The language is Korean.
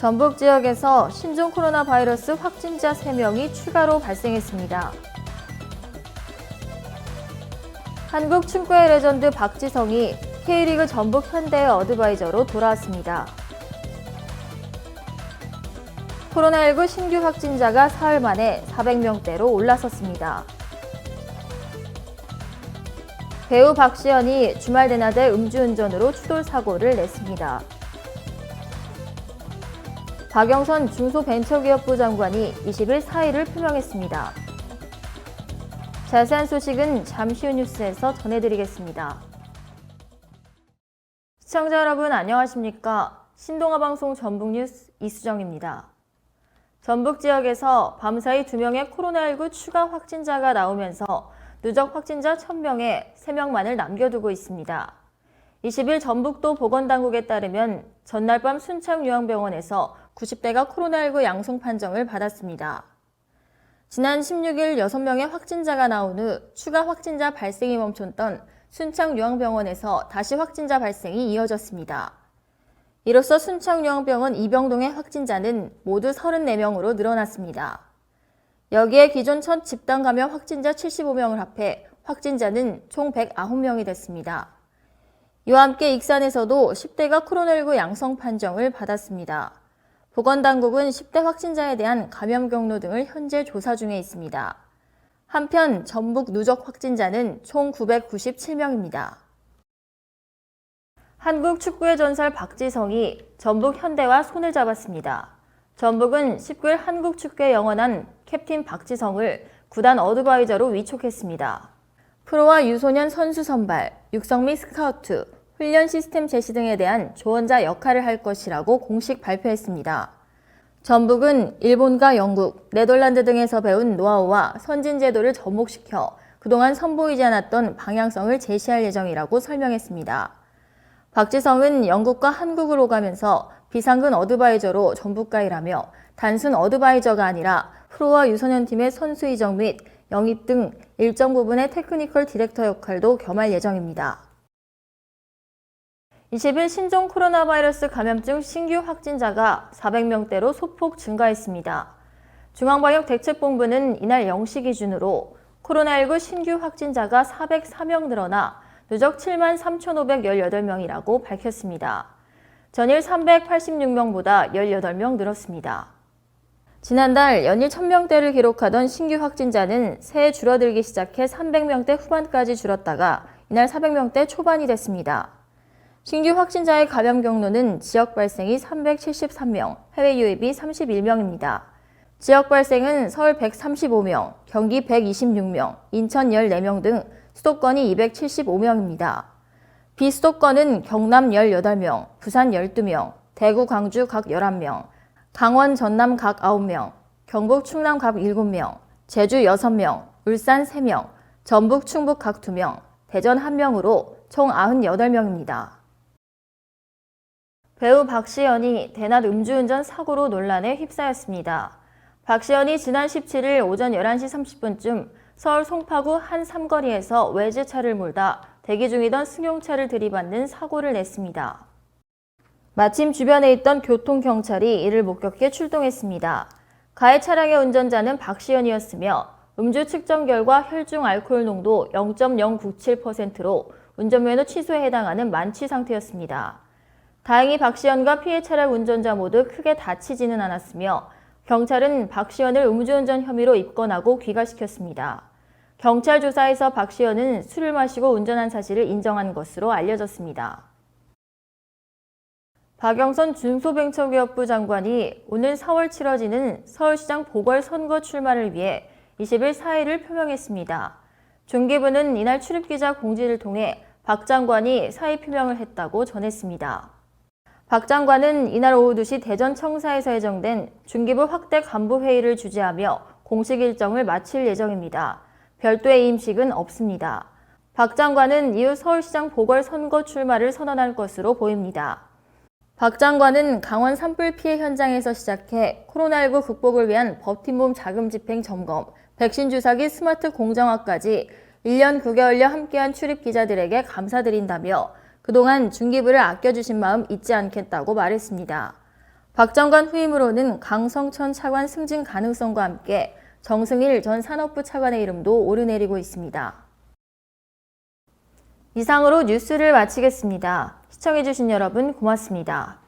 전북 지역에서 신종 코로나 바이러스 확진자 3명이 추가로 발생했습니다. 한국 축구의 레전드 박지성이 K리그 전북 현대의 어드바이저로 돌아왔습니다. 코로나19 신규 확진자가 사흘 만에 400명대로 올라섰습니다. 배우 박시연이 주말 대낮에 음주운전으로 추돌 사고를 냈습니다. 박영선 중소벤처기업부 장관이 20일 사의를 표명했습니다. 자세한 소식은 잠시 후 뉴스에서 전해드리겠습니다. 시청자 여러분 안녕하십니까? 신동아 방송 전북뉴스 이수정입니다. 전북 지역에서 밤사이 2명의 코로나19 추가 확진자가 나오면서 누적 확진자 1000명에 3명만을 남겨두고 있습니다. 20일 전북도 보건당국에 따르면 전날 밤 순창요양병원에서 90대가 코로나19 양성 판정을 받았습니다. 지난 16일 6명의 확진자가 나온 후 추가 확진자 발생이 멈췄던 순창요양병원에서 다시 확진자 발생이 이어졌습니다. 이로써 순창요양병원 이병동의 확진자는 모두 34명으로 늘어났습니다. 여기에 기존 첫 집단 감염 확진자 75명을 합해 확진자는 총 109명이 됐습니다. 이와 함께 익산에서도 10대가 코로나19 양성 판정을 받았습니다. 보건당국은 10대 확진자에 대한 감염 경로 등을 현재 조사 중에 있습니다. 한편 전북 누적 확진자는 총 997명입니다. 한국 축구의 전설 박지성이 전북 현대와 손을 잡았습니다. 전북은 19일 한국 축구의 영원한 캡틴 박지성을 구단 어드바이저로 위촉했습니다. 프로와 유소년 선수 선발, 육성 및 스카우트, 훈련 시스템 제시 등에 대한 조언자 역할을 할 것이라고 공식 발표했습니다. 전북은 일본과 영국, 네덜란드 등에서 배운 노하우와 선진 제도를 접목시켜 그동안 선보이지 않았던 방향성을 제시할 예정이라고 설명했습니다. 박지성은 영국과 한국을 오가면서 비상근 어드바이저로 전북과 일하며 단순 어드바이저가 아니라 프로와 유소년팀의 선수 이적 및 영입 등 일정 부분의 테크니컬 디렉터 역할도 겸할 예정입니다. 20일 신종 코로나 바이러스 감염증 신규 확진자가 400명대로 소폭 증가했습니다. 중앙방역대책본부는 이날 0시 기준으로 코로나19 신규 확진자가 404명 늘어나 누적 73,518명이라고 밝혔습니다. 전일 386명보다 18명 늘었습니다. 지난달 연일 1000명대를 기록하던 신규 확진자는 새해 줄어들기 시작해 300명대 후반까지 줄었다가 이날 400명대 초반이 됐습니다. 신규 확진자의 감염 경로는 지역 발생이 373명, 해외 유입이 31명입니다. 지역 발생은 서울 135명, 경기 126명, 인천 14명 등 수도권이 275명입니다. 비수도권은 경남 18명, 부산 12명, 대구, 광주 각 11명, 강원, 전남 각 9명, 경북, 충남 각 7명, 제주 6명, 울산 3명, 전북, 충북 각 2명, 대전 1명으로 총 98명입니다. 배우 박시연이 대낮 음주운전 사고로 논란에 휩싸였습니다. 박시연이 지난 17일 오전 11시 30분쯤 서울 송파구 한 삼거리에서 외제차를 몰다 대기 중이던 승용차를 들이받는 사고를 냈습니다. 마침 주변에 있던 교통경찰이 이를 목격해 출동했습니다. 가해 차량의 운전자는 박시연이었으며 음주 측정 결과 혈중 알코올 농도 0.097%로 운전면허 취소에 해당하는 만취 상태였습니다. 다행히 박시연과 피해 차량 운전자 모두 크게 다치지는 않았으며 경찰은 박시연을 음주운전 혐의로 입건하고 귀가시켰습니다. 경찰 조사에서 박시연은 술을 마시고 운전한 사실을 인정한 것으로 알려졌습니다. 박영선 중소벤처기업부 장관이 오늘 4월 치러지는 서울시장 보궐선거 출마를 위해 20일 사의를 표명했습니다. 중기부는 이날 출입기자 공지를 통해 박 장관이 사의 표명을 했다고 전했습니다. 박 장관은 이날 오후 2시 대전 청사에서 예정된 중기부 확대 간부회의를 주재하며 공식 일정을 마칠 예정입니다. 별도의 임식은 없습니다. 박 장관은 이후 서울시장 보궐선거 출마를 선언할 것으로 보입니다. 박 장관은 강원 산불 피해 현장에서 시작해 코로나19 극복을 위한 버팀목 자금 집행 점검, 백신 주사기 스마트 공정화까지 1년 9개월여 함께한 출입기자들에게 감사드린다며 그동안 중기부를 아껴주신 마음 잊지 않겠다고 말했습니다. 박 장관 후임으로는 강성천 차관 승진 가능성과 함께 정승일 전 산업부 차관의 이름도 오르내리고 있습니다. 이상으로 뉴스를 마치겠습니다. 시청해주신 여러분 고맙습니다.